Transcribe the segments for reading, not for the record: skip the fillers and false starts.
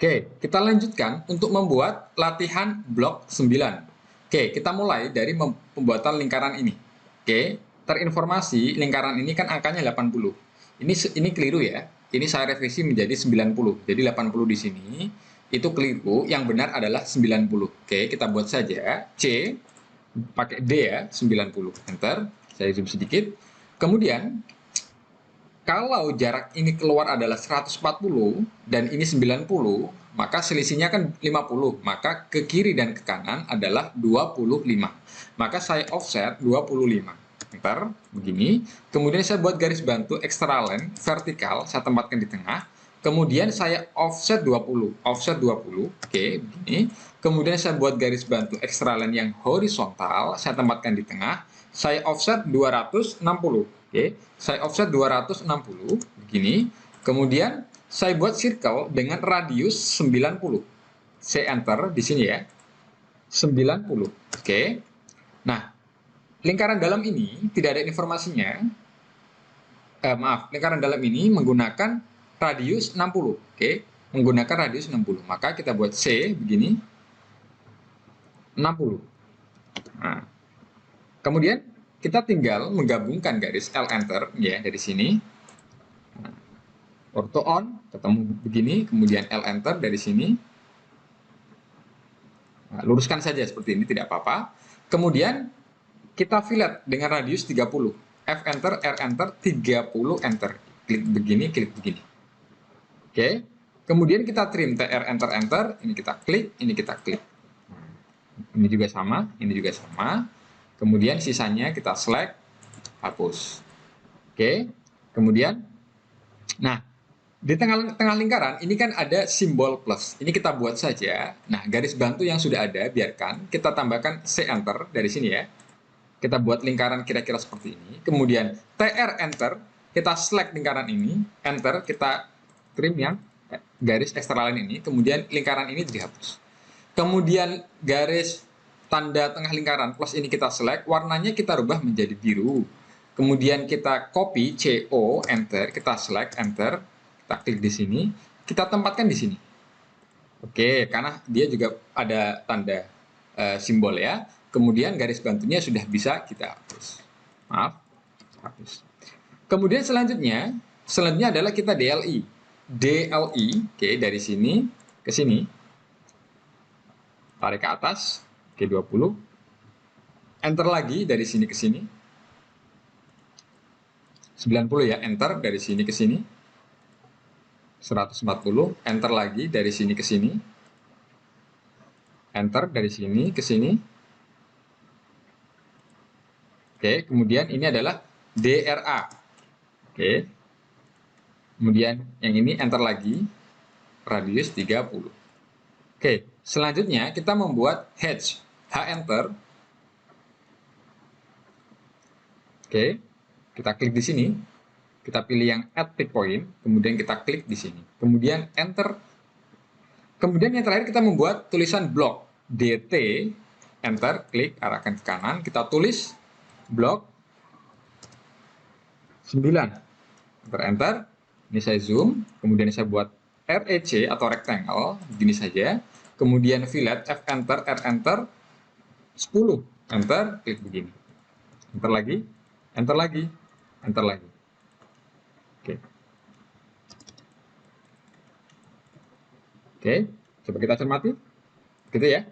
Oke, kita lanjutkan untuk membuat latihan blok 9. Oke, kita mulai dari pembuatan lingkaran ini. Oke, terinformasi lingkaran ini kan angkanya 80. Ini keliru ya. Ini saya revisi menjadi 90. Jadi 80 di sini itu keliru, yang benar adalah 90. Oke, kita buat saja C pakai D ya, 90. Enter. Saya zoom sedikit. Kemudian kalau jarak ini keluar adalah 140 dan ini 90, maka selisihnya kan 50. Maka ke kiri dan ke kanan adalah 25. Maka saya offset 25. Ntar begini. Kemudian saya buat garis bantu extra line vertikal, saya tempatkan di tengah. Kemudian saya offset 20. Offset 20. Oke, begini. Kemudian saya buat garis bantu extra line yang horizontal, saya tempatkan di tengah. Saya offset 260. Oke, saya offset 260 begini. Kemudian saya buat circle dengan radius 90. Saya enter di sini ya. 90. Oke. Nah, lingkaran dalam ini tidak ada informasinya. Lingkaran dalam ini menggunakan radius 60. Oke, menggunakan radius 60. Maka kita buat C begini. 60. Nah, kemudian kita tinggal menggabungkan garis L enter ya dari sini. Ortho on ketemu begini, kemudian L enter dari sini. Nah, luruskan saja seperti ini, tidak apa-apa. Kemudian kita fillet dengan radius 30. F enter, R enter, 30 enter. Klik begini, klik begini. Oke. Kemudian kita trim TR enter enter, ini kita klik, ini kita klik. Ini juga sama, ini juga sama. Kemudian sisanya kita select, hapus. Oke. Kemudian nah, di tengah lingkaran ini kan ada simbol plus. Ini kita buat saja. Nah, garis bantu yang sudah ada biarkan kita tambahkan C enter dari sini ya. Kita buat lingkaran kira-kira seperti ini. Kemudian TR enter, kita select lingkaran ini, enter, kita trim yang garis extra line ini, kemudian lingkaran ini dihapus. Kemudian garis tanda tengah lingkaran plus ini kita select, warnanya kita rubah menjadi biru. Kemudian kita copy CO, enter, kita select, enter, kita klik di sini, kita tempatkan di sini. Oke, karena dia juga ada tanda simbol ya. Kemudian garis bantunya sudah bisa kita hapus. Maaf, hapus. Kemudian selanjutnya adalah kita DLI. DLI, oke, dari sini ke sini. Tarik ke atas, oke, 20. Enter lagi dari sini ke sini. 90 ya, enter dari sini ke sini. 140, enter lagi dari sini ke sini. Enter dari sini ke sini. Oke, kemudian ini adalah DRA. Oke. Kemudian yang ini enter lagi, radius 30. Oke, selanjutnya kita membuat hedge. H enter. Oke, kita klik di sini. Kita pilih yang add pick point, kemudian kita klik di sini. Kemudian enter. Kemudian yang terakhir kita membuat tulisan blok. DT, enter, klik, arahkan ke kanan. Kita tulis blok 9. Enter. Ini saya zoom, kemudian saya buat REC atau rectangle, begini saja. Kemudian fillet, F enter, R enter, 10. Enter, klik begini. Enter lagi, enter lagi, enter lagi. Oke. Oke, coba kita cermati. Gitu ya.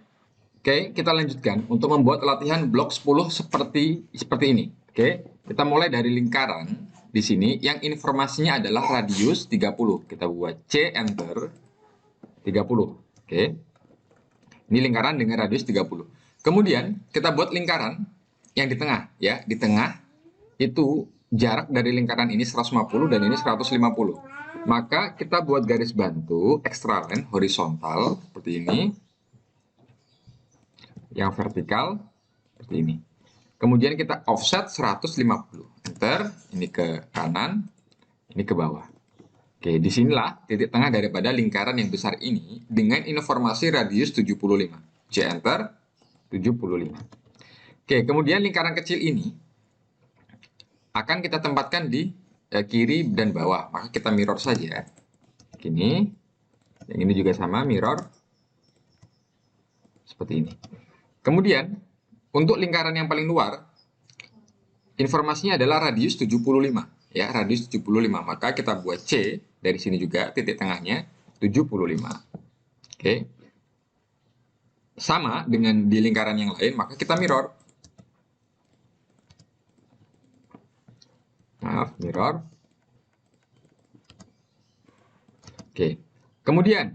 Oke, kita lanjutkan untuk membuat latihan blok 10 seperti ini. Oke, kita mulai dari lingkaran di sini yang informasinya adalah radius 30. Kita buat C enter 30. Oke. Ini lingkaran dengan radius 30. Kemudian kita buat lingkaran yang di tengah ya. Di tengah itu jarak dari lingkaran ini 150 dan ini 150. Maka kita buat garis bantu extra line horizontal seperti ini. Yang vertikal seperti ini. Kemudian kita offset 150. Enter, ini ke kanan, ini ke bawah. Oke, disinilah titik tengah daripada lingkaran yang besar ini dengan informasi radius 75. C enter, 75. Oke, kemudian lingkaran kecil ini akan kita tempatkan di kiri dan bawah. Maka kita mirror saja. Gini. Yang ini juga sama, mirror. Seperti ini. Kemudian, untuk lingkaran yang paling luar, informasinya adalah radius 75. Ya, radius 75. Maka kita buat C, dari sini juga, titik tengahnya 75. Oke. Sama dengan di lingkaran yang lain, maka kita mirror. Maaf, mirror. Oke. Kemudian,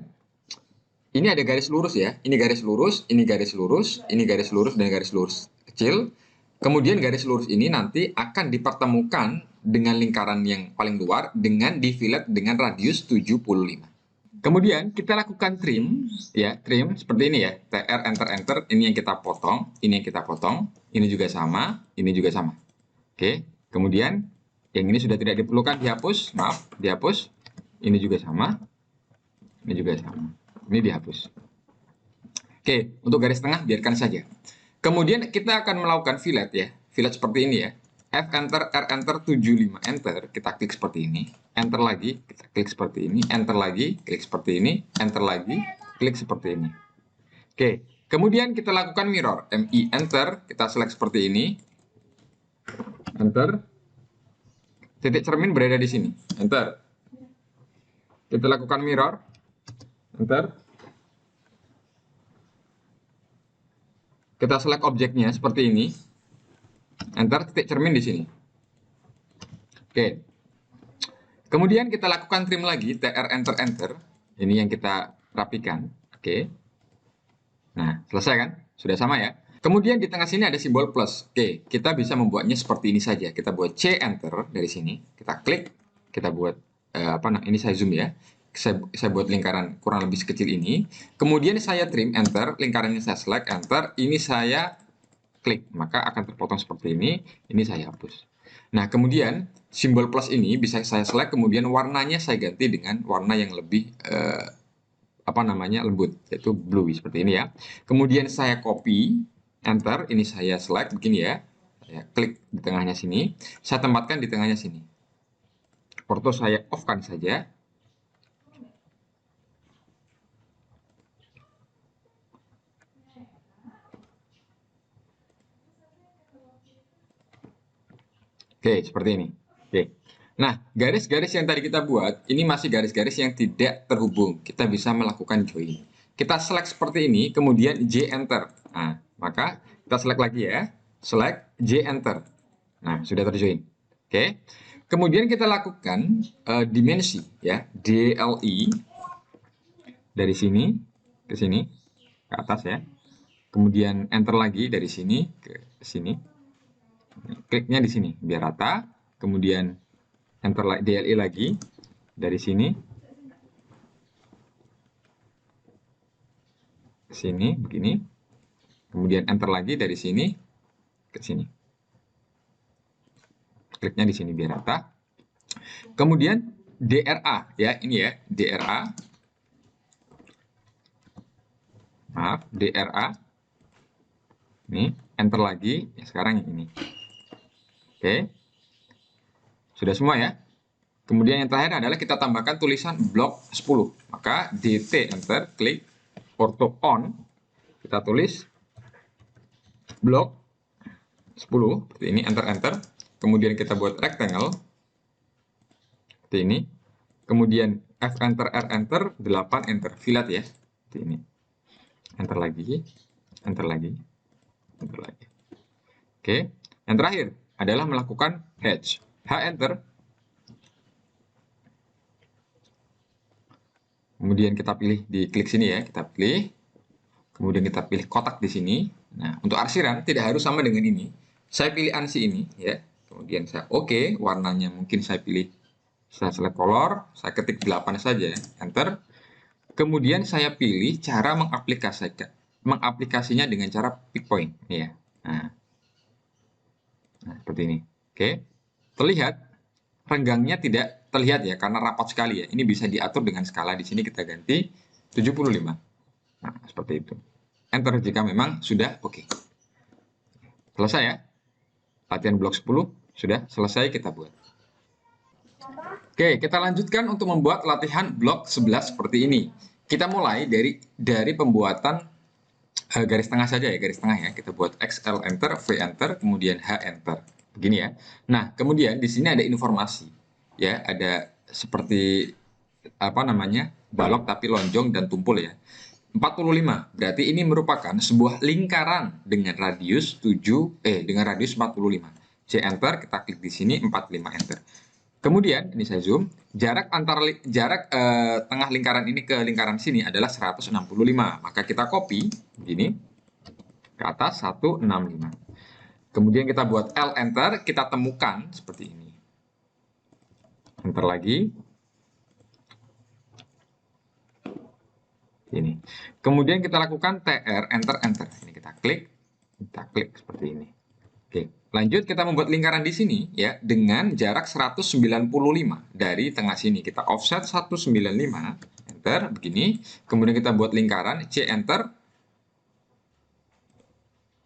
ini ada garis lurus ya. Ini garis lurus, ini garis lurus, ini garis lurus, dan garis lurus kecil. Kemudian garis lurus ini nanti akan dipertemukan dengan lingkaran yang paling luar dengan di fillet dengan radius 75. Kemudian kita lakukan trim, ya, trim seperti ini ya. TR, enter, enter, ini yang kita potong, ini yang kita potong, ini juga sama, ini juga sama. Oke, kemudian yang ini sudah tidak diperlukan, dihapus, maaf, dihapus. Ini juga sama, ini juga sama, ini dihapus. Oke, untuk garis tengah biarkan saja. Kemudian kita akan melakukan fillet ya, fillet seperti ini ya. F enter, R enter, 75 enter, kita klik seperti ini, enter lagi, kita klik seperti ini, enter lagi, klik seperti ini, enter lagi, klik seperti ini. Oke, kemudian kita lakukan mirror, MI enter, kita select seperti ini, enter, titik cermin berada di sini, enter. Kita lakukan mirror, enter. Kita select objeknya seperti ini, enter, titik cermin di sini. Oke. Kemudian kita lakukan trim lagi, TR, enter, enter. Ini yang kita rapikan. Oke. Nah, selesai kan? Sudah sama ya. Kemudian di tengah sini ada simbol plus. Oke, kita bisa membuatnya seperti ini saja. Kita buat C, enter dari sini. Kita klik. Kita buat, ini saya zoom ya. Saya buat lingkaran kurang lebih sekecil ini. Kemudian saya trim, enter. Lingkarannya saya select, enter. Ini saya klik. Maka akan terpotong seperti ini. Ini saya hapus. Nah, kemudian simbol plus ini bisa saya select, kemudian warnanya saya ganti dengan warna yang lebih lembut, yaitu blue seperti ini ya. Kemudian saya copy, enter, ini saya select begini ya. Saya klik di tengahnya sini, saya tempatkan di tengahnya sini. Orto saya off-kan saja. Oke, seperti ini. Oke. Nah, garis-garis yang tadi kita buat, ini masih garis-garis yang tidak terhubung. Kita bisa melakukan join. Kita select seperti ini, kemudian J enter. Nah, maka kita select lagi ya. Select J enter. Nah, sudah terjoin. Oke. Kemudian kita lakukan dimensi ya, DLI dari sini ke sini ke atas ya. Kemudian enter lagi dari sini ke sini. Kliknya di sini biar rata, kemudian enter DLI lagi dari sini ke sini begini, kemudian enter lagi dari sini ke sini, kliknya di sini biar rata. Kemudian DRA ya, ini ya DRA, maaf DRA, ini enter lagi ya, sekarang yang ini. Oke, sudah semua ya. Kemudian yang terakhir adalah kita tambahkan tulisan blok 10. Maka DT enter, klik, orto on, kita tulis blok 10, seperti ini, enter, enter. Kemudian kita buat rectangle, seperti ini. Kemudian F enter, R enter, 8 enter, fillet ya, seperti ini. Enter lagi, enter lagi, enter lagi. Oke, yang terakhir adalah melakukan hatch. H enter. Kemudian kita pilih di klik sini ya, kita pilih. Kemudian kita pilih kotak di sini. Nah, untuk arsiran tidak harus sama dengan ini. Saya pilih ANSI ini ya. Kemudian saya oke, warnanya mungkin saya pilih, saya select color, saya ketik 8 saja, enter. Kemudian saya pilih cara mengaplikasinya dengan cara pick point ya. Nah, seperti ini. Oke. Terlihat renggangnya tidak terlihat ya karena rapat sekali ya. Ini bisa diatur dengan skala, di sini kita ganti 75. Nah, seperti itu. Enter jika memang sudah oke. Selesai ya. Latihan blok 10 sudah selesai kita buat. Oke, kita lanjutkan untuk membuat latihan blok 11 seperti ini. kita mulai dari pembuatan garis tengah saja ya, garis tengah ya. Kita buat XL enter, V enter, kemudian H enter. Begini ya. Nah, kemudian di sini ada informasi ya, ada seperti apa namanya? Balok tapi lonjong dan tumpul ya. 45. Berarti ini merupakan sebuah lingkaran dengan radius 45. C enter, kita klik di sini 45 enter. Kemudian ini saya zoom, jarak tengah lingkaran ini ke lingkaran sini adalah 165. Maka kita copy begini ke atas 165. Kemudian kita buat L enter, kita temukan seperti ini. Enter lagi. Ini. Kemudian kita lakukan TR enter enter. Ini kita klik seperti ini. Oke, lanjut kita membuat lingkaran di sini ya dengan jarak 195 dari tengah sini. Kita offset 195 enter begini. Kemudian kita buat lingkaran C enter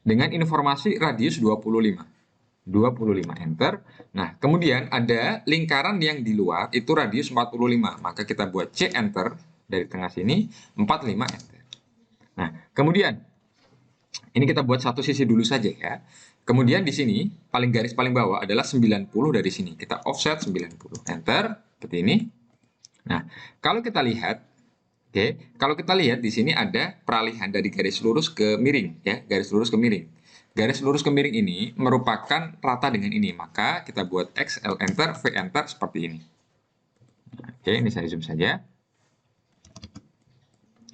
dengan informasi radius 25 enter. Nah, kemudian ada lingkaran yang di luar itu radius 45. Maka kita buat C enter dari tengah sini 45 enter. Nah, kemudian ini kita buat satu sisi dulu saja ya. Kemudian di sini garis paling bawah adalah 90 dari sini. Kita offset 90 enter seperti ini. Nah, kalau kita lihat kalau kita lihat di sini ada peralihan dari garis lurus ke miring ya, garis lurus ke miring. Garis lurus ke miring ini merupakan rata dengan ini, maka kita buat XL enter, V enter seperti ini. Oke, ini saya zoom saja.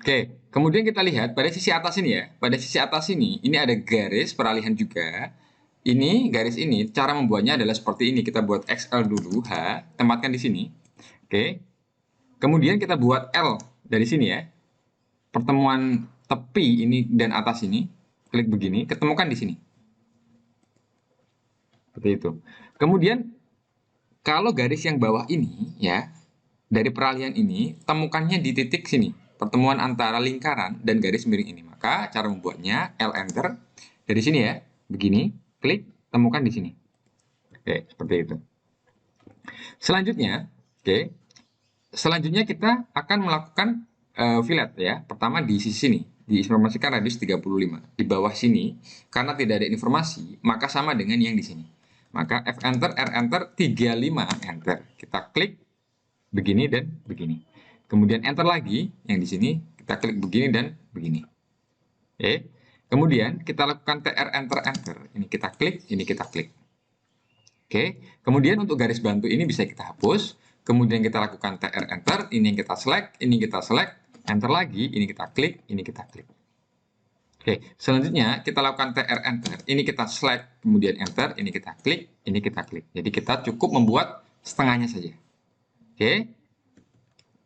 Oke, kemudian kita lihat pada sisi atas ini ya. Pada sisi atas ini ada garis peralihan juga. Ini garis ini, cara membuatnya adalah seperti ini. Kita buat XL dulu, H, tempatkan di sini. Oke. Kemudian kita buat L dari sini ya. Pertemuan tepi ini dan atas ini, klik begini, ketemukan di sini. Seperti itu. Kemudian, kalau garis yang bawah ini ya, dari peralihan ini, temukannya di titik sini. Pertemuan antara lingkaran dan garis miring ini. Maka cara membuatnya L enter dari sini ya, begini, klik, temukan di sini. Oke, seperti itu. Selanjutnya kita akan melakukan fillet ya. Pertama di sisi sini, diinformasikan radius 35. Di bawah sini, karena tidak ada informasi, maka sama dengan yang di sini. Maka F enter, R enter, 35 enter. Kita klik begini dan begini. Kemudian enter lagi yang di sini, kita klik begini dan begini. Oke. Kemudian kita lakukan TR enter enter. Ini kita klik, ini kita klik. Oke. Kemudian untuk garis bantu ini bisa kita hapus. Kemudian kita lakukan TR enter, ini yang kita select, ini kita select, enter lagi, ini kita klik, ini kita klik. Oke, selanjutnya kita lakukan TR enter, ini kita select, kemudian enter, ini kita klik, ini kita klik. Jadi kita cukup membuat setengahnya saja. Oke.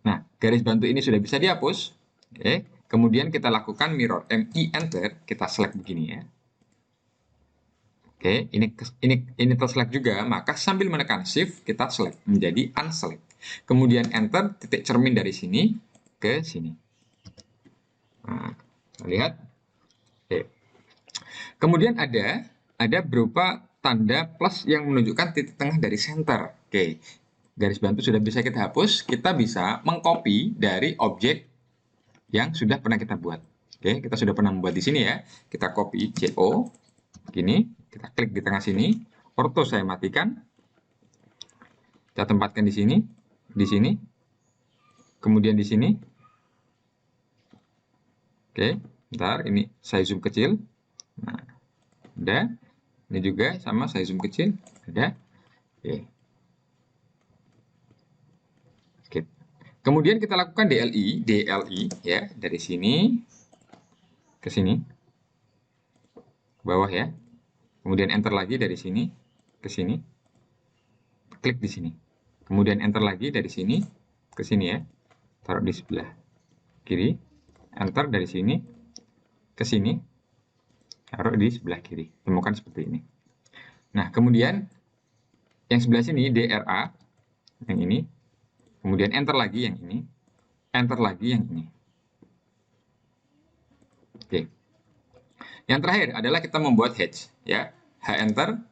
Nah, garis bantu ini sudah bisa dihapus. Oke. Kemudian kita lakukan mirror, MI enter, kita select begini ya. Oke, ini terselect juga, maka sambil menekan shift kita select menjadi unselect. Kemudian enter, titik cermin dari sini ke sini. Nah, lihat. Oke. Kemudian ada berupa tanda plus yang menunjukkan titik tengah dari center. Oke. Garis bantu sudah bisa kita hapus, kita bisa mengcopy dari objek yang sudah pernah kita buat. Oke, kita sudah pernah membuat di sini ya. Kita copy CO begini, kita klik di tengah sini, orto saya matikan. Kita tempatkan di sini, kemudian di sini. Oke, bentar, ini saya zoom kecil. Nah, ada. Ini juga sama, saya zoom kecil, ada. Oke. Kemudian kita lakukan DLI ya, dari sini ke sini, ke bawah ya. Kemudian enter lagi dari sini ke sini, klik di sini. Kemudian enter lagi dari sini ke sini ya, taruh di sebelah kiri, enter dari sini ke sini, taruh di sebelah kiri. Temukan seperti ini. Nah, kemudian yang sebelah sini DRA, yang ini. Kemudian enter lagi yang ini, enter lagi yang ini. Oke. Yang terakhir adalah kita membuat hedge, ya. H enter.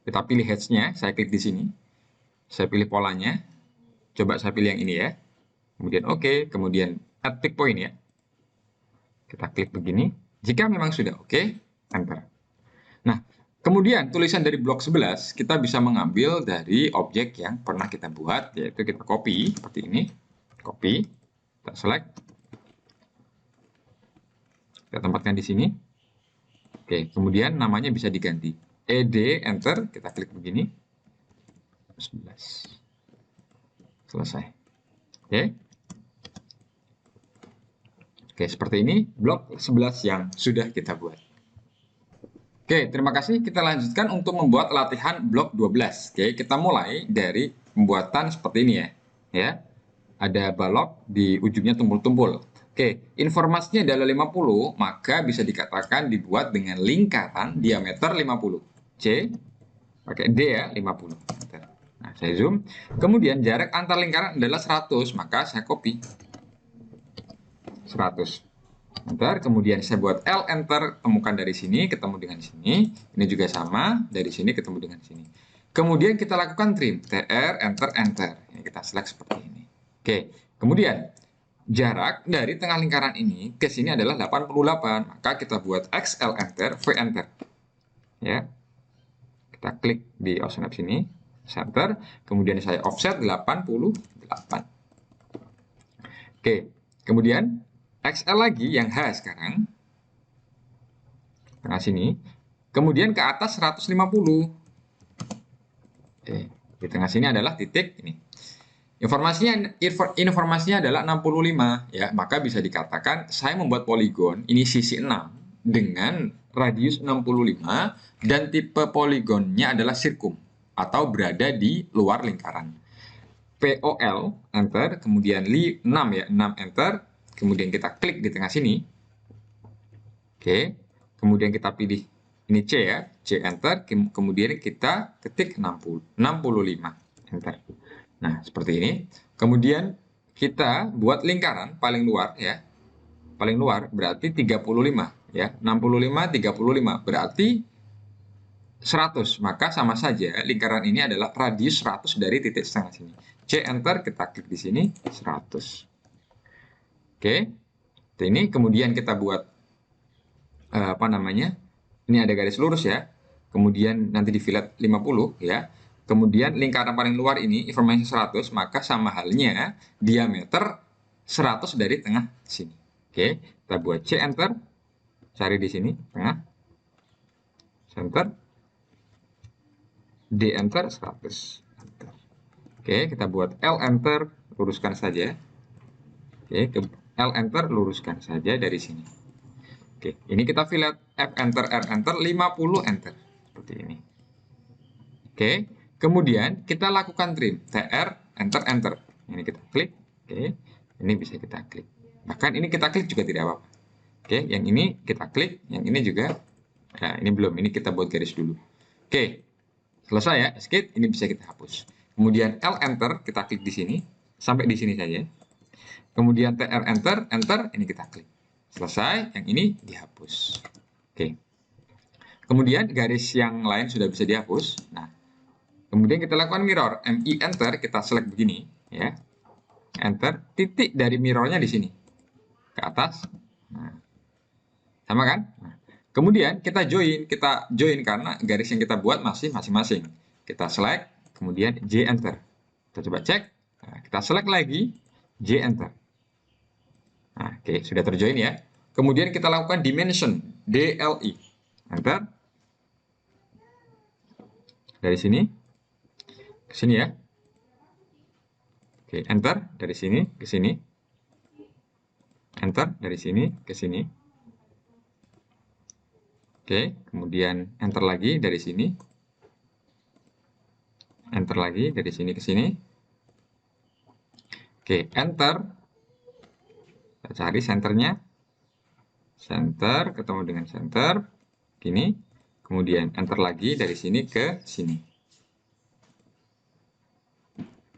Kita pilih hedge-nya, saya klik di sini. Saya pilih polanya. Coba saya pilih yang ini ya. kemudian oke, kemudian add pick point ya. Kita klik begini. Jika memang sudah oke, enter. Nah, kemudian tulisan dari blok 11 kita bisa mengambil dari objek yang pernah kita buat, yaitu kita copy seperti ini. Copy, kita select, kita tempatkan di sini. Oke, kemudian namanya bisa diganti. ED, enter, kita klik begini. 11. Selesai. Oke. Oke, seperti ini blok 11 yang sudah kita buat. Oke, terima kasih. Kita lanjutkan untuk membuat latihan blok 12. Oke, kita mulai dari pembuatan seperti ini ya. Ya. Ada balok di ujungnya tumpul-tumpul. Oke, informasinya adalah 50, maka bisa dikatakan dibuat dengan lingkaran diameter 50. C, pakai D ya, 50. Nah, saya zoom. Kemudian jarak antar lingkaran adalah 100, maka saya copy. 100. Enter, kemudian saya buat L, enter, temukan dari sini, ketemu dengan sini. Ini juga sama, dari sini ketemu dengan sini. Kemudian kita lakukan trim, TR, enter, enter. Ini kita select seperti ini. Oke, kemudian jarak dari tengah lingkaran ini ke sini adalah 88, maka kita buat XL, enter, V, enter. Ya, kita klik di option sini, center, kemudian saya offset 88. Oke, kemudian XL lagi yang H sekarang, tengah sini, kemudian ke atas 150. Oke, di tengah sini adalah titik ini. Informasinya adalah 65 ya, maka bisa dikatakan saya membuat poligon ini sisi 6 dengan radius 65 dan tipe poligonnya adalah sirkum atau berada di luar lingkaran. POL, enter, kemudian 6 ya, 6 enter, kemudian kita klik di tengah sini. Oke, kemudian kita pilih ini C ya, C enter, kemudian kita ketik 65, enter. Nah, seperti ini. Kemudian kita buat lingkaran paling luar ya. Paling luar berarti 35 ya. 65 35 berarti 100. Maka sama saja lingkaran ini adalah radius 100 dari titik setengah sini. C enter, kita klik di sini 100. Oke. Ini kemudian kita buat apa namanya? Ini ada garis lurus ya. Kemudian nanti di fillet 50 ya. Kemudian lingkaran paling luar ini informasi 100, maka sama halnya diameter 100 dari tengah sini. Oke, kita buat C enter, cari di sini tengah, center, D enter 100. Oke, kita buat L enter, luruskan saja. Oke, ke L enter, luruskan saja dari sini. Oke, ini kita fillet F enter, R enter, 50 enter, seperti ini. Oke. Kemudian kita lakukan trim, TR, enter, enter. Ini kita klik, oke. Ini bisa kita klik. Bahkan ini kita klik juga tidak apa-apa. Oke, yang ini kita klik, yang ini juga. Nah, ini belum, ini kita buat garis dulu. Oke, selesai ya, escape, ini bisa kita hapus. Kemudian L, enter, kita klik di sini, sampai di sini saja. Kemudian TR, enter, enter, ini kita klik. Selesai, yang ini dihapus. Oke. Kemudian garis yang lain sudah bisa dihapus. Nah, kemudian kita lakukan mirror, MI enter, kita select begini, ya, enter, titik dari mirrornya di sini, ke atas, nah, sama kan? Nah, kemudian kita join karena garis yang kita buat masih masing-masing. Kita select, kemudian J enter, kita coba cek, nah, kita select lagi, J enter. Nah, oke, sudah terjoin ya. Kemudian kita lakukan dimension, DLI, enter, dari sini ke sini ya. Oke, enter dari sini ke sini. Enter dari sini ke sini. Oke, kemudian enter lagi dari sini. Enter lagi dari sini ke sini. Oke, enter. Kita cari senternya. Center ketemu dengan center. Gini. Kemudian enter lagi dari sini ke sini.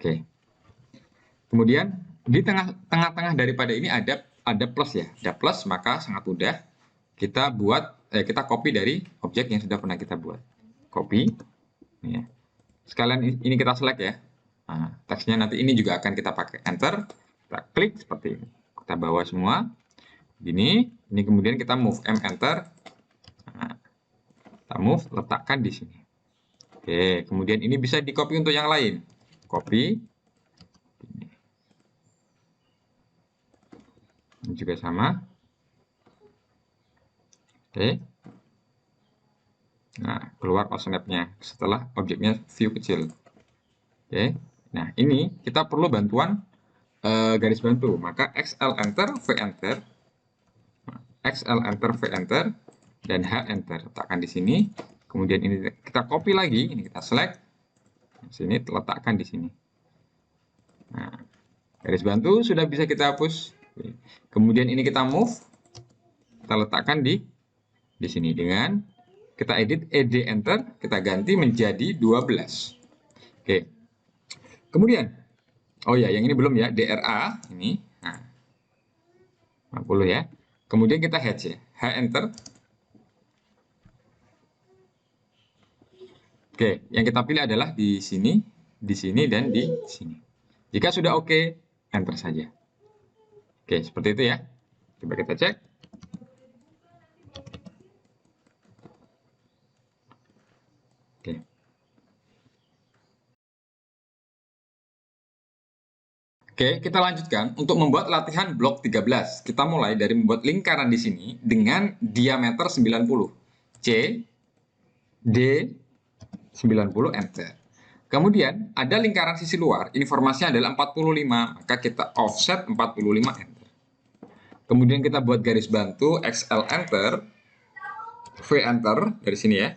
Oke. Kemudian di tengah-tengah daripada ini ada plus ya. Ada plus, maka sangat mudah kita buat kita copy dari objek yang sudah pernah kita buat. Copy. Ini ya. Sekalian ini kita select ya. Nah, teksnya nanti ini juga akan kita pakai enter. Kita klik seperti ini. Kita bawa semua. Ini kemudian kita move M enter. Nah, kita move, letakkan di sini. Oke, kemudian ini bisa di copy untuk yang lain. Copy. Ini juga sama. Oke. Nah, keluar OSNAP-nya setelah objeknya view kecil. Oke. Nah, ini kita perlu bantuan garis bantu. Maka XL enter, V enter, XL enter, V enter, dan H enter. Letakkan di sini. Kemudian ini kita copy lagi. Ini kita select. Sini letakkan di sini. Nah, garis bantu sudah bisa kita hapus. Kemudian ini kita move. Kita letakkan di sini dengan kita edit ED enter, kita ganti menjadi 12. Oke. Kemudian, oh ya, yang ini belum ya, DRA ini. Nah, 50 ya. Kemudian kita H ya. H enter. Oke, yang kita pilih adalah di sini, dan di sini. Jika sudah oke, enter saja. Oke, seperti itu ya. Coba kita cek. Oke. Oke, kita lanjutkan untuk membuat latihan blok 13. Kita mulai dari membuat lingkaran di sini dengan diameter 90. C, D, 90, enter. Kemudian ada lingkaran sisi luar, informasinya adalah 45, maka kita offset 45, enter. Kemudian kita buat garis bantu, XL enter, V enter dari sini ya.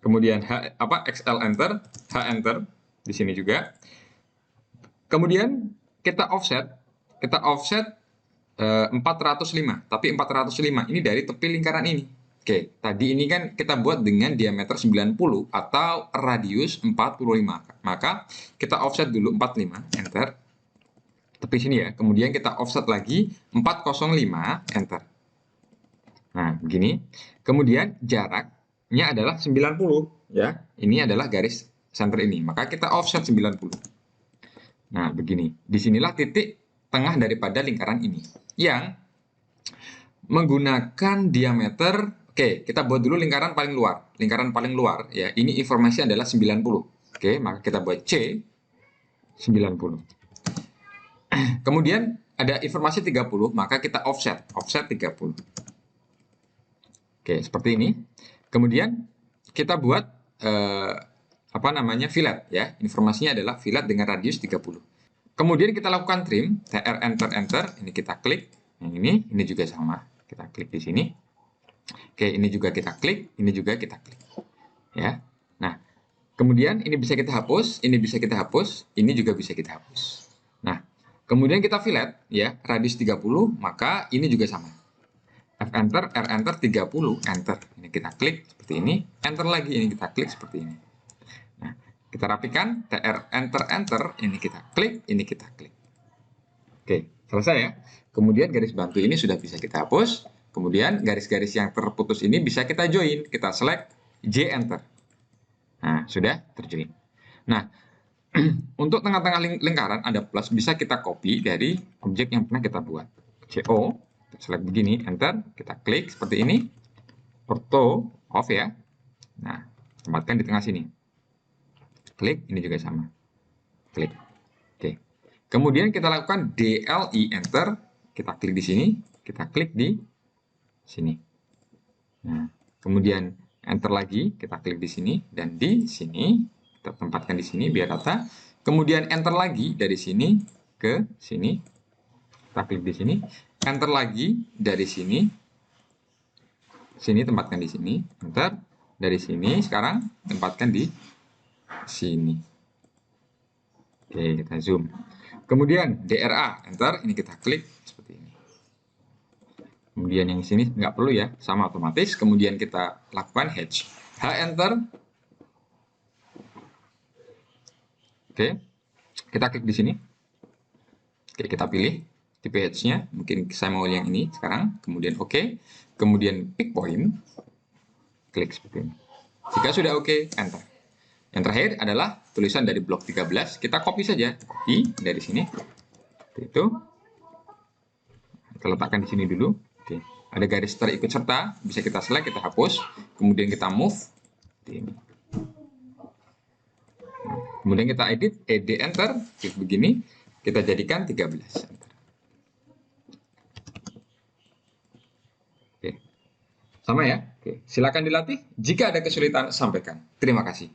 Kemudian XL enter, H enter di sini juga. Kemudian kita offset 405, tapi 405 ini dari tepi lingkaran ini. Oke, tadi ini kan kita buat dengan diameter 90 atau radius 45. Maka kita offset dulu 45, enter. Tepi sini ya. Kemudian kita offset lagi 405, enter. Nah, begini. Kemudian jaraknya adalah 90 ya. Ini adalah garis center ini. Maka kita offset 90. Nah, begini. Disinilah titik tengah daripada lingkaran ini. Yang menggunakan diameter. Oke, kita buat dulu lingkaran paling luar. Lingkaran paling luar, ya, ini informasi adalah 90. Oke, maka kita buat C, 90. Kemudian ada informasi 30, maka kita offset 30. Oke, seperti ini. Kemudian kita buat, fillet, ya. Informasinya adalah fillet dengan radius 30. Kemudian kita lakukan trim, TR, enter, ini kita klik. Yang ini juga sama. Kita klik di sini. Oke, ini juga kita klik, ini juga kita klik. Ya. Nah, kemudian ini bisa kita hapus, ini bisa kita hapus, ini juga bisa kita hapus. Nah, kemudian kita fillet ya, radius 30, maka ini juga sama. F enter, R enter, 30, enter. Ini kita klik seperti ini, enter lagi, ini kita klik seperti ini. Nah, kita rapikan, TR, enter, ini kita klik, ini kita klik. Oke, selesai ya. Kemudian garis bantu ini sudah bisa kita hapus. Kemudian garis-garis yang terputus ini bisa kita join. Kita select J, enter. Nah, sudah terjoin. Nah, untuk tengah-tengah lingkaran ada plus, bisa kita copy dari objek yang pernah kita buat. CO, select begini, enter. Kita klik seperti ini. Auto, off ya. Nah, tempatkan di tengah sini. Klik, ini juga sama. Klik. Oke. Kemudian kita lakukan DLI, enter. Kita klik di sini. Kita klik di sini. Nah, kemudian enter lagi, kita klik di sini dan di sini, kita tempatkan di sini biar rata. Kemudian enter lagi dari sini ke sini. Kita klik di sini, enter lagi dari sini. Sini tempatkan di sini, enter. Dari sini sekarang tempatkan di sini. Oke, kita zoom. Kemudian DRA, enter, ini kita klik seperti ini. Kemudian yang sini nggak perlu ya, sama otomatis. Kemudian kita lakukan H. H, enter. Oke, kita klik di sini. Oke, kita pilih tipe H-nya. Mungkin saya mau yang ini sekarang. Kemudian oke. Kemudian pick point. Klik seperti ini. Jika sudah oke, enter. Yang terakhir adalah tulisan dari blok 13. Kita copy saja. Copy dari sini. Itu kita letakkan di sini dulu. Oke. Ada garis terikut serta, bisa kita select, kita hapus, kemudian kita move. Kemudian kita edit enter, klik begini, kita jadikan 13. Enter. Oke. Sama ya. Oke. Silakan dilatih. Jika ada kesulitan, sampaikan. Terima kasih.